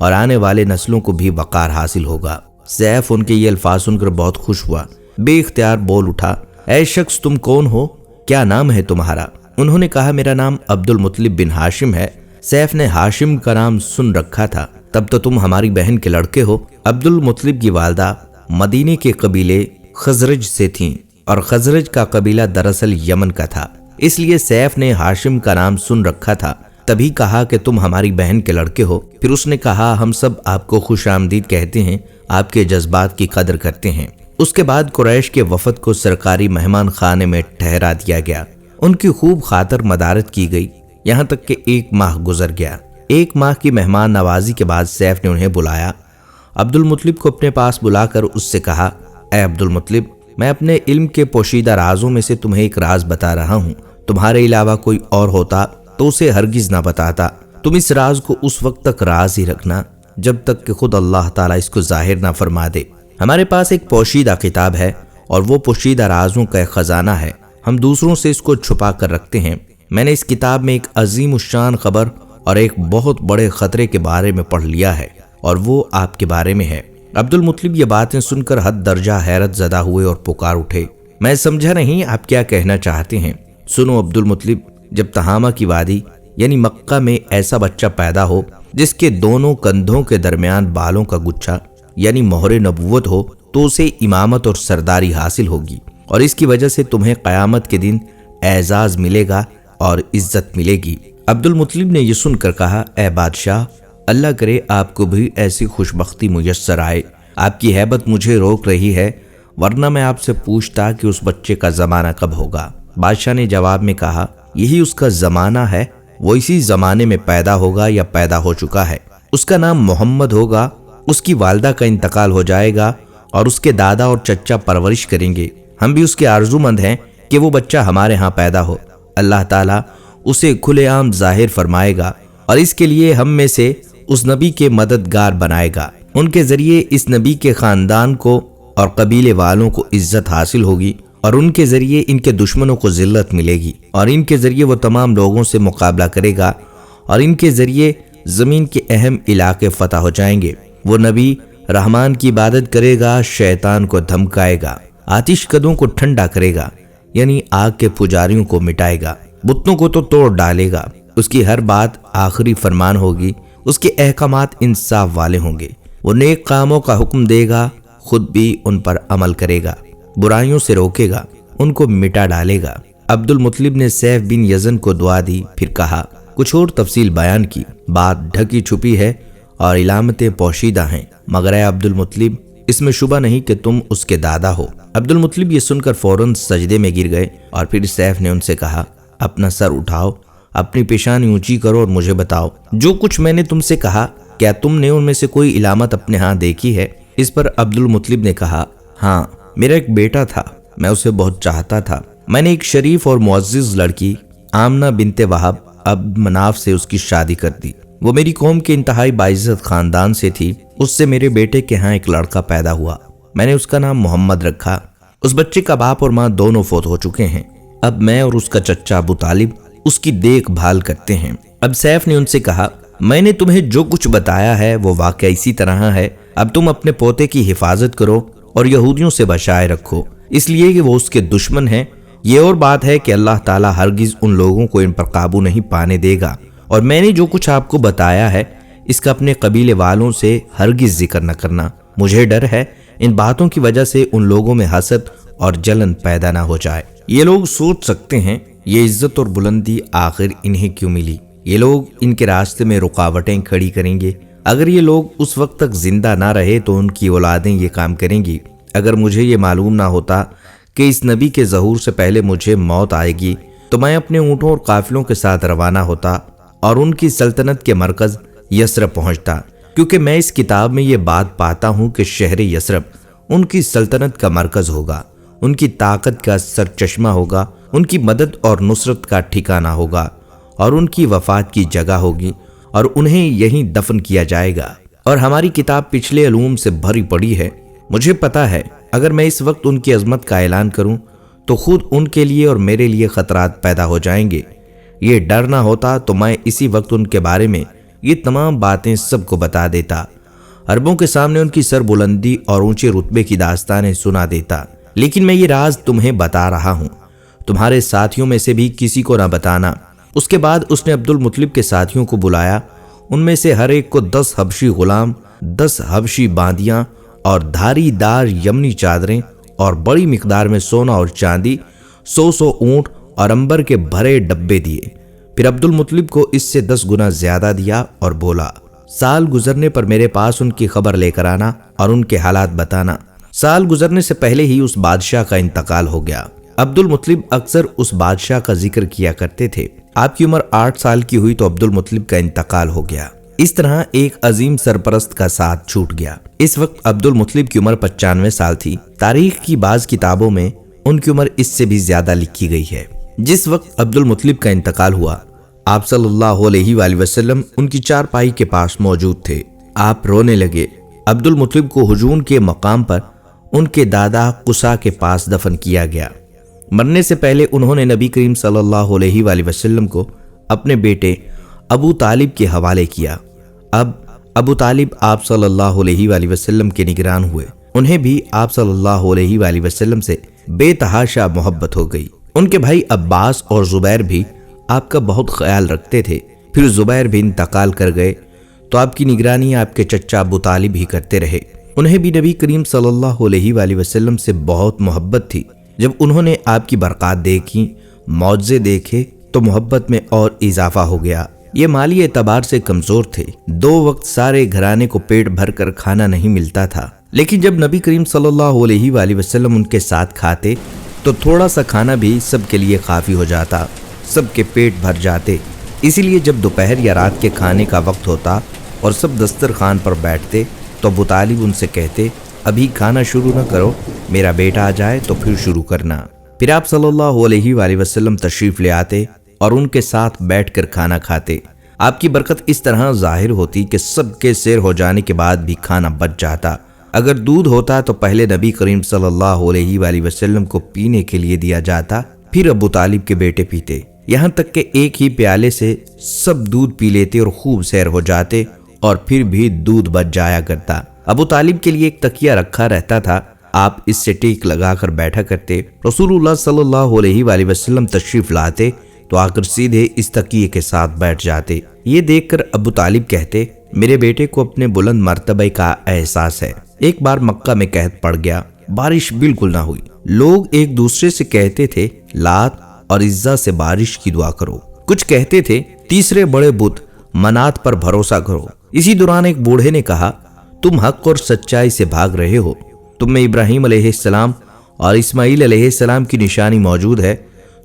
और आने वाले नस्लों को भी वक़ार हासिल होगा। सैफ उनके ये अल्फाज सुनकर बहुत खुश हुआ। बेइख्तियार बोल उठा, ऐ शख्स, तुम कौन हो? क्या नाम है तुम्हारा? उन्होंने कहा, मेरा नाम अब्दुल मुत्तलिब बिन हाशिम है। सैफ ने हाशिम का नाम सुन रखा था। तब तो तुम हमारी बहन के लड़के हो। अब्दुल मुत्तलिब की वालदा मदीने के कबीले खजरज से थीं और खजरज का कबीला दरअसल यमन का था, इसलिए सैफ ने हाशिम का नाम सुन रखा था। तभी कहा कि तुम हमारी बहन के लड़के हो। फिर उसने कहा, हम सब आपको खुश आमदीद कहते हैं, आपके जज्बात की कदर करते हैं। उसके बाद कुरैश के वफद को सरकारी मेहमान खाने में ठहरा दिया गया। उनकी खूब खातर मदारत की गई, यहाँ तक कि 1 माह गुजर गया। 1 माह की मेहमान नवाजी के बाद सैफ ने उन्हें बुलाया। अब्दुल मुत्तलिब को अपने पास बुलाकर उससे कहा, ए अब्दुल मुत्तलिब, मैं अपने इल्म के पोशीदा राजों में से तुम्हें एक राज बता रहा हूँ। तुम्हारे अलावा कोई और होता तो उसे हरगिज ना बताता। तुम इस राज को उस वक्त तक राज ही रखना जब तक कि खुद अल्लाह ताला इसको जाहिर ना फरमा दे। हमारे पास एक पोशीदा किताब है और वो पोशीदा राजों का एक खजाना है। हम दूसरों से इसको छुपा कर रखते हैं। मैंने इस किताब में एक अजीम उश्शान खबर और एक बहुत बड़े खतरे के बारे में पढ़ लिया है और वो आपके बारे में है। अब्दुल मुत्तलिब ये बातें सुनकर हद दर्जा हैरत ज़दा हुए और पुकार उठे, मैं समझा नहीं आप क्या कहना चाहते हैं। सुनो अब्दुल मुत्तलिब, जब तहामा की वादी यानी मक्का में ऐसा बच्चा पैदा हो जिसके दोनों कंधों के दरमियान बालों का गुच्छा यानी मोहरे नबुव्वत हो तो उसे इमामत और सरदारी हासिल होगी और इसकी वजह से तुम्हें क़यामत के दिन एजाज मिलेगा और इज्जत मिलेगी। अब्दुल मुत्तलिब ने यह सुनकर कहा, ए बादशाह, अल्लाह करे आपको भी ऐसी खुशबख्ती मुयस्सर आए। आपकी हैबत मुझे रोक रही है, वरना मैं आपसे पूछता कि उस बच्चे का ज़माना कब होगा। बादशाह ने जवाब में कहा, यही उसका ज़माना है, वो इसी ज़माने में पैदा होगा या पैदा हो चुका है। उसका नाम मोहम्मद होगा। उसकी वालदा का इंतकाल हो जाएगा और उसके दादा और चचा परवरिश करेंगे। हम भी उसके आरज़ूमंद हैं कि वो बच्चा हमारे यहाँ पैदा हो। अल्लाह ताला उसे खुलेआम जाहिर फरमाएगा और इसके लिए हम में से उस नबी के मददगार बनाएगा। उनके जरिए इस नबी के खानदान को और कबीले वालों को इज्जत हासिल होगी और उनके जरिए इनके दुश्मनों को जिल्लत मिलेगी और इनके जरिए वो तमाम लोगों से मुकाबला करेगा और इनके जरिए ज़मीन के अहम इलाके फतह हो जाएंगे। वो नबी रहमान की इबादत करेगा, शैतान को धमकाएगा, आतिश कदों को ठंडा करेगा यानी आग के पुजारियों को मिटाएगा, बुतों को तो तोड़ डालेगा। उसकी हर बात आखिरी फरमान होगी, उसके अहकामात इंसाफ वाले होंगे। वो नेक कामों का हुक्म देगा, खुद भी उन पर अमल करेगा, बुराइयों से रोकेगा, उनको मिटा डालेगा। अब्दुल मुत्तलिब ने सैफ बिन यज़न को दुआ दी, फिर कहा, कुछ और तफसील बयान की। बात ढकी छुपी है और इलामतें पोशीदा हैं, मगर ऐ अब्दुल मुत्तलिब, इसमें शुबा नहीं कि तुम उसके दादा हो। अब्दुल मुत्तलिब ये सुनकर फौरन सजदे में गिर गए और फिर सैफ ने उनसे कहा, अपना सर उठाओ, अपनी पेशानी ऊंची करो और मुझे बताओ जो कुछ मैंने तुमसे कहा, क्या तुमने उनमें से कोई इलामत अपने यहाँ देखी है? इस पर अब्दुल मुत्तलिब ने कहा, हाँ, मेरा एक बेटा था, मैं उसे बहुत चाहता था। मैंने एक शरीफ और मुअज़्ज़िज़ लड़की आमना बिनते वहाब अब्द मनाफ से उसकी शादी कर दी। वो मेरी कौम के इंतहाई बाइज़्ज़त खानदान से थी। उससे मेरे बेटे के यहाँ एक लड़का पैदा हुआ, मैंने उसका नाम मोहम्मद रखा। उस बच्चे का बाप और माँ दोनों फौत हो चुके हैं। अब मैं और उसका चच्चा अबू तालिब उसकी देखभाल करते हैं। अब सैफ ने उनसे कहा, मैंने तुम्हें जो कुछ बताया है वो वाकया इसी तरह है। अब तुम अपने पोते की हिफाजत करो और यहूदियों से बचाए रखो, इसलिए कि वो उसके दुश्मन हैं। ये और बात है कि अल्लाह ताला हरगिज उन लोगों को इन पर काबू नहीं पाने देगा। और मैंने जो कुछ आपको बताया है इसका अपने कबीले वालों से हरगिज जिक्र न करना। मुझे डर है इन बातों की वजह से उन लोगों में हसद और जलन पैदा ना हो जाए। ये लोग सोच सकते हैं ये इज्जत और बुलंदी आखिर इन्हें क्यों मिली। ये लोग इनके रास्ते में रुकावटें खड़ी करेंगे। अगर ये लोग उस वक्त तक जिंदा ना रहे तो उनकी औलादें ये काम करेंगी। अगर मुझे ये मालूम ना होता कि इस नबी के ज़हूर से पहले मुझे मौत आएगी तो मैं अपने ऊँटों और काफिलों के साथ रवाना होता और उनकी सल्तनत के मरकज़ यसरब पहुँचता, क्योंकि मैं इस किताब में ये बात पाता हूँ कि शहर यसरब उनकी सल्तनत का मरकज़ होगा, उनकी ताकत का सरचश्मा होगा, उनकी मदद और नुसरत का ठिकाना होगा और उनकी वफात की जगह होगी और उन्हें यहीं दफन किया जाएगा। और हमारी किताब पिछले अलूम से भरी पड़ी है। मुझे पता है अगर मैं इस वक्त उनकी अजमत का ऐलान करूं तो खुद उनके लिए और मेरे लिए खतरात पैदा हो जाएंगे। ये डर ना होता तो मैं इसी वक्त उनके बारे में ये तमाम बातें सबको बता देता, अरबों के सामने उनकी सरबुलंदी और ऊंचे रुतबे की दास्तानें सुना देता। लेकिन मैं ये राज तुम्हें बता रहा हूँ, तुम्हारे साथियों में से भी किसी को ना बताना। उसके बाद उसने अब्दुल मुत्तलिब के साथियों को बुलाया। उनमें से हर एक को 10 हबशी गुलाम, 10 हबशी बांदियां और धारीदार यमनी चादरें और बड़ी मिकदार में सोना और चांदी, 100 ऊंट और अंबर के भरे डब्बे दिए। फिर अब्दुल मुत्तलिब को इससे 10 गुना ज्यादा दिया और बोला, साल गुजरने पर मेरे पास उनकी खबर लेकर आना और उनके हालात बताना। साल गुजरने से पहले ही उस बादशाह का इंतकाल हो गया। अब्दुल मुत्तलिब अक्सर उस बादशाह का जिक्र किया करते थे। आपकी उम्र 8 साल की हुई तो अब्दुल मुत्तलिब का इंतकाल हो गया। इस तरह एक अजीम सरपरस्त का साथ छूट गया। इस वक्त अब्दुल मुत्तलिब की उम्र 95 साल थी। तारीख की बाज किताबों में उनकी उम्र इससे भी ज्यादा लिखी गई है। जिस वक्त अब्दुल मुत्तलिब का इंतकाल हुआ, आप सल्लल्लाहु अलैहि वसल्लम उनकी चारपाई के पास मौजूद थे। आप रोने लगे। अब्दुल मुत्तलिब को हुजूम के मकाम पर उनके दादा कुसा के पास दफन किया गया। मरने से पहले उन्होंने नबी करीम सल्लल्लाहु अलैहि वसल्लम को अपने बेटे अबू तालिब के हवाले किया। अब अबू तालिब आप सल्लल्लाहु अलैहि वसल्लम के निगरान हुए। उन्हें भी आप सल्लल्लाहु अलैहि वसल्लम से बेतहाशा मोहब्बत हो गई। उनके भाई अब्बास और जुबैर भी आपका बहुत ख्याल रखते थे। फिर जुबैर भी इंतकाल कर गए तो आपकी निगरानी आपके चच्चा अबू तालिब ही करते रहे। उन्हें भी नबी करीम सल्लल्लाहु अलैहि वसल्लम से बहुत मोहब्बत थी। जब उन्होंने आपकी बरक़ात देखी, मौज़े देखे तो मोहब्बत में और इजाफा हो गया। ये माली एतबार से कमजोर थे। 2 वक्त सारे घराने को पेट भर कर खाना नहीं मिलता था, लेकिन जब नबी करीम सल्लल्लाहु अलैहि वसल्लम उनके साथ खाते तो थोड़ा सा खाना भी सबके लिए काफ़ी हो जाता, सबके पेट भर जाते। इसीलिए जब दोपहर या रात के खाने का वक्त होता और सब दस्तरखान पर बैठते तो अबू तालिब उनसे कहते, अभी खाना शुरू न करो, मेरा बेटा आ जाए तो फिर शुरू करना। फिर आप सल्लल्लाहु अलैहि वसल्लम तशरीफ़ ले आते اور ان کے ساتھ بیٹھ کر کھانا کھاتے۔ آپ کی برکت اس طرح ظاہر ہوتی کہ سب کے سیر ہو جانے کے بعد بھی کھانا بچ جاتا۔ اگر دودھ ہوتا تو پہلے نبی کریم صلی اللہ علیہ وآلہ وسلم کو پینے کے لیے دیا جاتا، پھر ابو طالب کے بیٹے پیتے، یہاں تک کہ ایک ہی پیالے سے سب دودھ پی لیتے اور خوب سیر ہو جاتے، اور پھر بھی دودھ بچ جایا کرتا۔ ابو طالب کے لیے ایک تکیہ رکھا رہتا تھا، آپ اس سے ٹیک لگا کر بیٹھا کرتے۔ رسول اللہ صلی اللہ علیہ وآلہ وسلم تشریف لاتے تو آ کر سیدھے اس تکیے کے ساتھ بیٹھ جاتے۔ یہ دیکھ کر ابو طالب کہتے، میرے بیٹے کو اپنے بلند مرتبہ کا احساس ہے۔ ایک بار مکہ میں قحط پڑ گیا، بارش بالکل نہ ہوئی، لوگ ایک دوسرے سے کہتے تھے لات اور عزا سے بارش کی دعا کرو، کچھ کہتے تھے تیسرے بڑے بت منات پر بھروسہ کرو۔ اسی دوران ایک بوڑھے نے کہا، تم حق اور سچائی سے بھاگ رہے ہو، تم میں ابراہیم علیہ السلام اور اسماعیل علیہ السلام کی نشانی موجود ہے،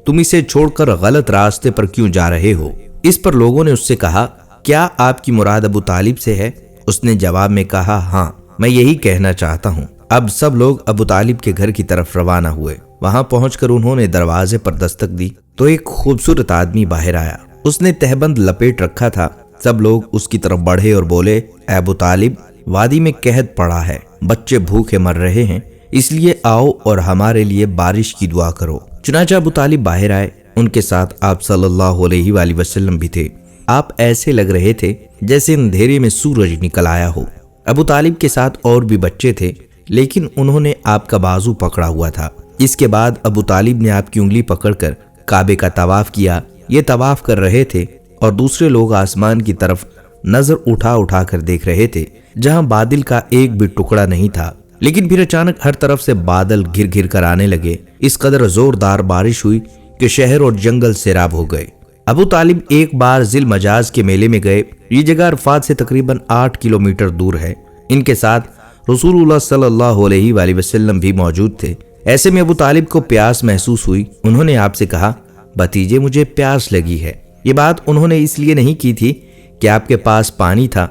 تم اسے چھوڑ کر غلط راستے پر کیوں جا رہے ہو؟ اس پر لوگوں نے اس سے کہا، کیا آپ کی مراد ابو طالب سے ہے؟ اس نے جواب میں کہا، ہاں میں یہی کہنا چاہتا ہوں۔ اب سب لوگ ابو طالب کے گھر کی طرف روانہ ہوئے۔ وہاں پہنچ کر انہوں نے دروازے پر دستک دی تو ایک خوبصورت آدمی باہر آیا، اس نے تہبند لپیٹ رکھا تھا۔ سب لوگ اس کی طرف بڑھے اور بولے، اے ابو طالب، وادی میں قحط پڑا ہے، بچے بھوکے مر رہے ہیں، اس لیے آؤ اور ہمارے لیے بارش کی دعا کرو۔ چنانچہ ابو طالب باہر آئے، ان کے ساتھ آپ صلی اللہ علیہ وآلہ وسلم بھی تھے۔ آپ ایسے لگ رہے تھے جیسے اندھیرے میں سورج نکل آیا ہو۔ ابو طالب کے ساتھ اور بھی بچے تھے، لیکن انہوں نے آپ کا بازو پکڑا ہوا تھا۔ اس کے بعد ابو طالب نے آپ کی انگلی پکڑ کر کعبے کا طواف کیا۔ یہ طواف کر رہے تھے اور دوسرے لوگ آسمان کی طرف نظر اٹھا اٹھا کر دیکھ رہے تھے، جہاں بادل کا ایک بھی ٹکڑا نہیں تھا۔ لیکن پھر اچانک ہر طرف سے بادل گھر گھر کر آنے لگے، اس قدر زوردار بارش ہوئی کہ شہر اور جنگل سیراب ہو گئے۔ ابو طالب ایک بار ذی المجاز کے میلے میں گئے۔ یہ جگہ عرفات سے تقریباً 8 کلومیٹر دور ہے۔ ان کے ساتھ رسول اللہ صلی اللہ علیہ وآلہ وسلم بھی موجود تھے۔ ایسے میں ابو طالب کو پیاس محسوس ہوئی۔ انہوں نے آپ سے کہا، بھتیجے مجھے پیاس لگی ہے۔ یہ بات انہوں نے اس لیے نہیں کی تھی کہ آپ کے پاس پانی تھا،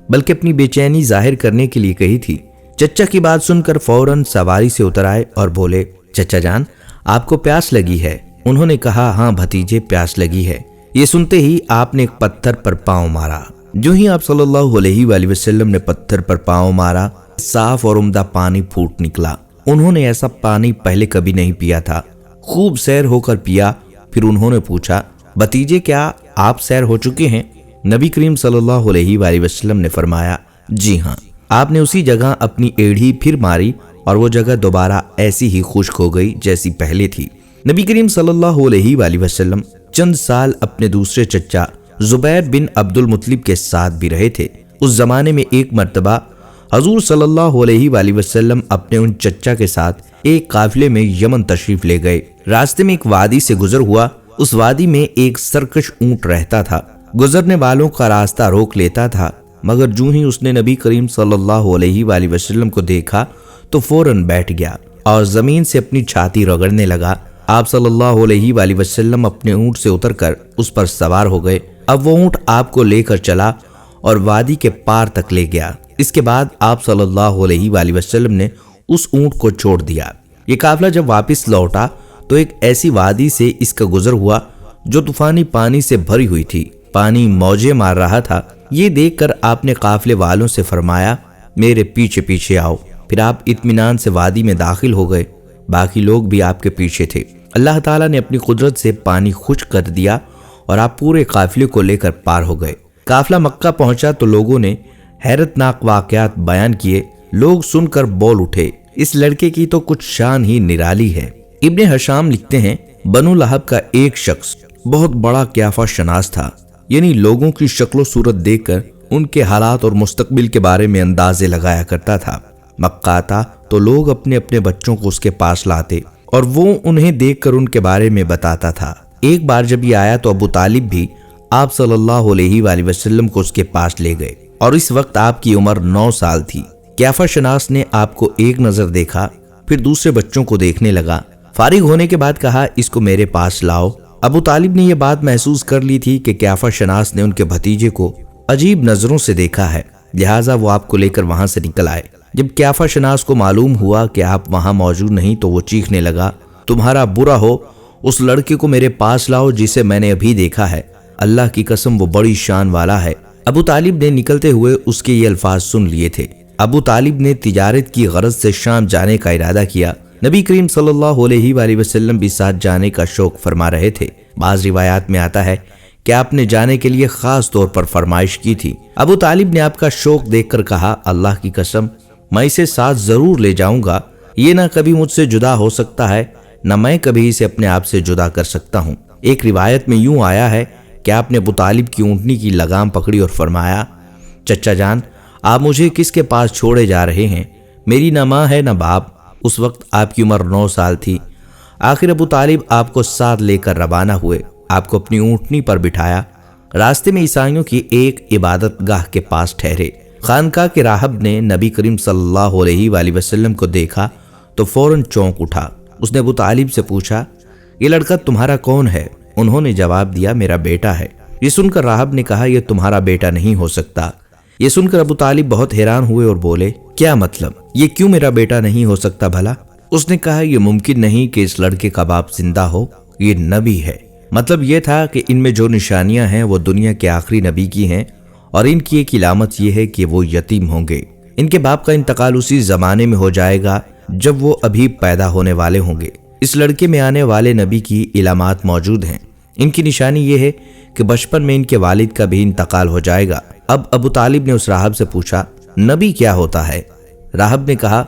بلکہ اپنی بے چینی ظاہر کرنے کے لیے کہی تھی۔ چچا کی بات سن کر فوراً سواری سے اتر آئے اور بولے، چچا جان آپ کو پیاس لگی ہے؟ انہوں نے کہا، ہاں بھتیجے پیاس لگی ہے۔ یہ سنتے ہی آپ نے ایک پتھر پر پاؤں مارا۔ جو ہی آپ صلی اللہ علیہ وآلہ وسلم نے پتھر پر پاؤں مارا، صاف اور عمدہ پانی پھوٹ نکلا۔ انہوں نے ایسا پانی پہلے کبھی نہیں پیا تھا۔ خوب سیر ہو کر پیا۔ پھر انہوں نے پوچھا، بھتیجے کیا آپ سیر ہو چکے ہیں؟ نبی کریم صلی اللہ علیہ وآلہ وسلم نے فرمایا، جی ہاں۔ آپ نے اسی جگہ اپنی ایڑھی پھر ماری اور وہ جگہ دوبارہ ایسی ہی خشک ہو گئی جیسی پہلے تھی۔ نبی کریم صلی اللہ علیہ وآلہ وسلم چند سال اپنے دوسرے چچا زبیر بن عبد المطلب کے ساتھ بھی رہے تھے۔ اس زمانے میں ایک مرتبہ حضور صلی اللہ علیہ وآلہ وسلم اپنے ان چچا کے ساتھ ایک قافلے میں یمن تشریف لے گئے۔ راستے میں ایک وادی سے گزر ہوا۔ اس وادی میں ایک سرکش اونٹ رہتا تھا، گزرنے والوں کا راستہ روک لیتا تھا، مگر جو ہی اس نے نبی کریم صلی اللہ علیہ وآلہ وسلم کو دیکھا تو فوراً بیٹھ گیا اور زمین سے اپنی چھاتی رگڑنے لگا۔ آپ صلی اللہ علیہ وآلہ وسلم اپنے اونٹ سے اتر کر اس پر سوار ہو گئے۔ اب وہ اونٹ آپ کو لے کر چلا اور وادی کے پار تک لے گیا۔ اس کے بعد آپ صلی اللہ علیہ وآلہ وسلم نے اس اونٹ کو چھوڑ دیا۔ یہ قافلہ جب واپس لوٹا تو ایک ایسی وادی سے اس کا گزر ہوا جو طوفانی پانی سے بھری ہوئی تھی، پانی موجیں مار رہا تھا۔ یہ دیکھ کر آپ نے قافلے والوں سے فرمایا، میرے پیچھے پیچھے آؤ۔ پھر آپ اطمینان سے وادی میں داخل ہو گئے۔ باقی لوگ بھی آپ کے پیچھے تھے۔ اللہ تعالیٰ نے اپنی قدرت سے پانی خشک کر دیا اور آپ پورے قافلے کو لے کر پار ہو گئے۔ قافلہ مکہ پہنچا تو لوگوں نے حیرت ناک واقعات بیان کیے۔ لوگ سن کر بول اٹھے، اس لڑکے کی تو کچھ شان ہی نرالی ہے۔ ابن حشام لکھتے ہیں، بنو لہب کا ایک شخص بہت بڑا قیافہ شناس تھا، یعنی لوگوں کی شکل و صورت دیکھ کر ان کے حالات اور مستقبل کے بارے میں اندازے لگایا کرتا تھا۔ مکہ آتا تو لوگ اپنے اپنے بچوں کو اس کے پاس لاتے اور وہ انہیں دیکھ کر ان کے بارے میں بتاتا تھا۔ ایک بار جب یہ آیا تو ابو طالب بھی آپ صلی اللہ علیہ وآلہ وسلم کو اس کے پاس لے گئے اور اس وقت آپ کی عمر 9 سال تھی۔ قیافہ شناس نے آپ کو ایک نظر دیکھا، پھر دوسرے بچوں کو دیکھنے لگا۔ فارغ ہونے کے بعد کہا، اس کو میرے پاس لاؤ۔ ابو طالب نے یہ بات محسوس کر لی تھی کہ قیافہ شناس نے ان کے بھتیجے کو عجیب نظروں سے دیکھا ہے، لہٰذا وہ آپ کو لے کر وہاں سے نکل آئے۔ جب قیافہ شناس کو معلوم ہوا کہ آپ وہاں موجود نہیں تو وہ چیخنے لگا، تمہارا برا ہو उस लड़के को मेरे पास लाओ जिसे मैंने अभी देखा है, अल्लाह की कसम वो बड़ी शान वाला है। अबू तालिब ने निकलते हुए उसके ये अल्फाज सुन लिए थे। अबू तालिब ने तिजारत की गरज से शाम जाने का इरादा किया। नबी करीम सल्लल्लाहु अलैहि वसल्लम भी साथ जाने का शौक फरमा रहे थे। बाज़ रिवायात में आता है कि आपने जाने के लिए खास तौर पर फरमाइश की थी। अबू तालिब ने आपका शौक देखकर कहा, अल्लाह की कसम मैं इसे साथ जरूर ले जाऊंगा। ये ना कभी मुझसे जुदा हो सकता है, न मैं कभी इसे अपने आप से जुदा कर सकता हूँ। एक रिवायत में यूं आया है कि आपने अबू तालिब की ऊँटनी की लगाम पकड़ी और फरमाया, चचा जान आप मुझे किसके पास छोड़े जा रहे हैं? मेरी न माँ है न बाप। उस वक्त आपकी उम्र 9 साल थी। आखिर अबू तालिब आपको साथ लेकर रवाना हुए, आपको अपनी ऊँटनी पर बिठाया। रास्ते में ईसाइयों की एक इबादत गाह के पास ठहरे। खानका के राहब ने नबी करीम सल्लल्लाहु अलैहि वसल्लम को देखा तो फौरन चौंक उठा। उसने अबू तालिब से पूछा, ये लड़का तुम्हारा कौन है? उन्होंने जवाब दिया, मेरा बेटा है। ये सुनकर राहब ने कहा, यह तुम्हारा बेटा नहीं हो सकता। ये सुनकर अबू तालिब बहुत हैरान हुए और बोले, क्या मतलब? ये क्यों मेरा बेटा नहीं हो सकता भला? उसने कहा, यह मुमकिन नहीं कि इस लड़के का बाप जिंदा हो, ये नबी है। मतलब यह था कि इनमें जो निशानियां हैं वो दुनिया के आखिरी नबी की हैं और इनकी एक इलामत यह है कि वो यतीम होंगे। इनके बाप का इंतकाल उसी जमाने में हो जाएगा जब वो अभी पैदा होने वाले होंगे। इस लड़के में आने वाले नबी की इलामात मौजूद हैं। इनकी निशानी ये है कि बचपन में इनके वालिद का भी इंतकाल हो जाएगा। अब अबू तालिब ने उस राहब से पूछा, नबी क्या होता है? राहब ने कहा,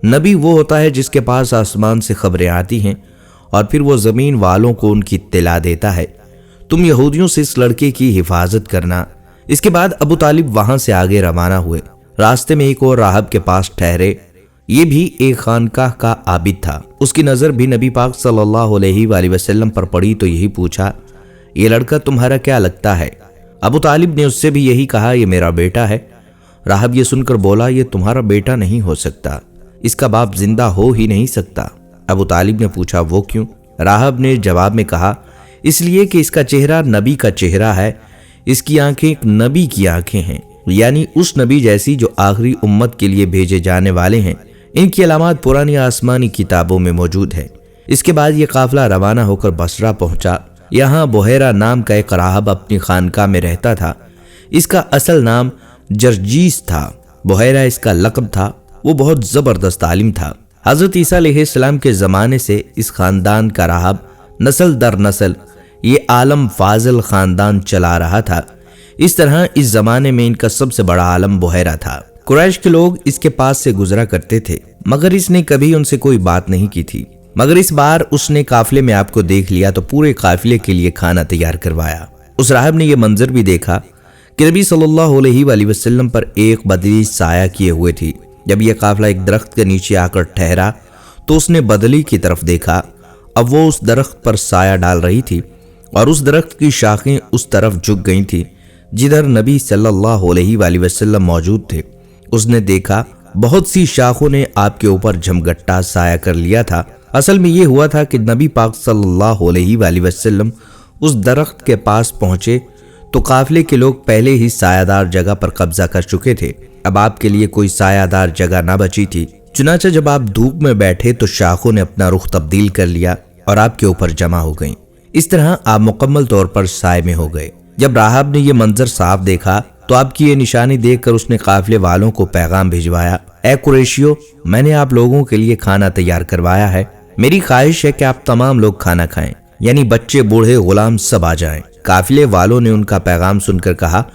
नबी वो होता है जिसके पास आसमान से खबरें आती हैं और फिर वो जमीन वालों को उनकी इत्तला देता है। तुम यहूदियों से इस लड़के की हिफाजत करना। इसके बाद अबू तालिब वहां से आगे रवाना हुए। रास्ते में एक और राहब के पास ठहरे। ये भी एक खानकाह का आबिद था। उसकी नजर भी नबी पाक सल्लल्लाहु अलैहि वसल्लम पर पड़ी तो यही पूछा, ये लड़का तुम्हारा क्या लगता है? अबू तालिब ने उससे भी यही कहा, ये मेरा बेटा है। राहब ये सुनकर बोला, ये तुम्हारा बेटा नहीं हो सकता, इसका बाप जिंदा हो ही नहीं सकता। अबू तालिब ने पूछा, वो क्यों? राहब ने जवाब में कहा, इसलिए कि इसका चेहरा नबी का चेहरा है, इसकी आंखें एक नबी की आंखें हैं, यानी उस नबी जैसी जो आखिरी उम्मत के लिए भेजे जाने वाले हैं। इनकी अलामत पुरानी आसमानी किताबों में मौजूद है। इसके बाद ये काफिला रवाना होकर बसरा पहुंचा। यहाँ बुहैरा नाम का एक राहब अपनी खानका में रहता था। इसका असल नाम जरजीस था। बुहैरा इसका लक़ब था। वो बहुत ज़बरदस्त आलिम था। हज़रत ईसा अलैहिस्सलाम के ज़माने से इस ख़ानदान का राहब नस्ल दर नस्ल ये आलम फाजिल ख़ानदान चला रहा था। इस तरह इस ज़माने में इनका सबसे बड़ा आलम बुहैरा था। कुरैश के लोग इसके पास से गुजरा करते थे, मगर इसने कभी उनसे कोई बात नहीं की थी। मगर इस बार उसने काफिले में आपको देख लिया तो पूरे काफिले के लिए खाना तैयार करवाया। उस राहब ने यह मंजर भी देखा कि नबी सल्लल्लाहु अलैहि वसल्लम पर एक बदली साया किए हुए थी। जब यह काफिला एक दरख्त के नीचे आकर ठहरा तो उसने बदली की तरफ देखा। अब वो उस दरख्त पर साया डाल रही थी और उस दरख्त की शाखें उस तरफ झुक गई थी जिधर नबी सल्लल्लाहु अलैहि वसल्लम मौजूद थे। उसने देखा बहुत सी शाखों ने आपके ऊपर झमगट्टा साया कर लिया था। असल में ये हुआ था कि नबी पाक सल्लल्लाहु अलैहि वसल्लम उस दरख्त के पास पहुंचे तो काफिले के लोग पहले ही सायादार जगह पर कब्जा कर चुके थे। अब आपके लिए कोई सायादार जगह ना बची थी। चुनांचे जब आप धूप में बैठे तो शाखों ने अपना रुख तब्दील कर लिया और आपके ऊपर जमा हो गईं। इस तरह आप मुकम्मल तौर पर साए में हो गए। जब राहब ने यह मंजर साफ देखा तो आपकी ये निशानी देखकर उसने काफिले वालों को पैगाम भिजवाया, ए कुरैशियों, मैंने आप लोगों के लिए खाना तैयार करवाया है। मेरी ख्वाहिश है कि आप तमाम लोग खाना खाएं, यानी बच्चे बूढ़े गुलाम सब आ जाएं। काफिले वालों ने उनका पैगाम सुनकर कहा,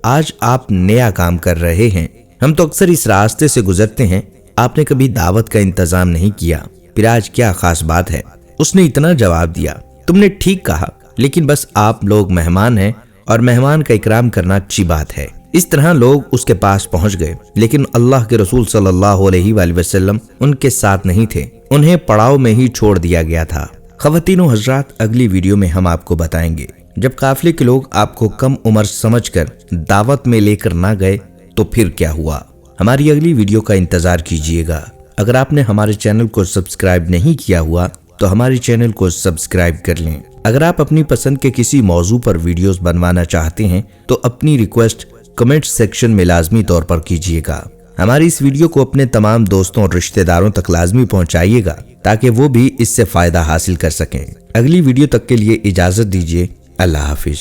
आज आप नया काम कर रहे हैं, हम तो अक्सर इस रास्ते से गुजरते हैं, आपने कभी दावत का इंतजाम नहीं किया, फिर आज क्या खास बात है? उसने इतना जवाब दिया, तुमने ठीक कहा, लेकिन बस आप लोग मेहमान हैं और मेहमान का इकराम करना अच्छी बात है। इस तरह लोग उसके पास पहुंच गए, लेकिन अल्लाह के रसूल सल्लल्लाहु अलैहि वसल्लम उनके साथ नहीं थे। उन्हें पड़ाव में ही छोड़ दिया गया था। ख़वातीनो हज़रात, अगली वीडियो में हम आपको बताएंगे जब काफिले के लोग आपको कम उम्र समझकर दावत में लेकर ना गए तो फिर क्या हुआ। हमारी अगली वीडियो का इंतजार कीजिएगा। अगर आपने हमारे चैनल को सब्सक्राइब नहीं किया हुआ तो हमारे चैनल को सब्सक्राइब कर लें। अगर आप अपनी पसंद के किसी मौजू पर वीडियोस बनवाना चाहते हैं तो अपनी रिक्वेस्ट कमेंट सेक्शन में लाजमी तौर पर कीजिएगा। हमारी इस वीडियो को अपने तमाम दोस्तों और रिश्तेदारों तक लाजमी पहुंचाइएगा ताकि वो भी इससे फायदा हासिल कर सकें। अगली वीडियो तक के लिए इजाजत दीजिए। अल्लाह हाफिज।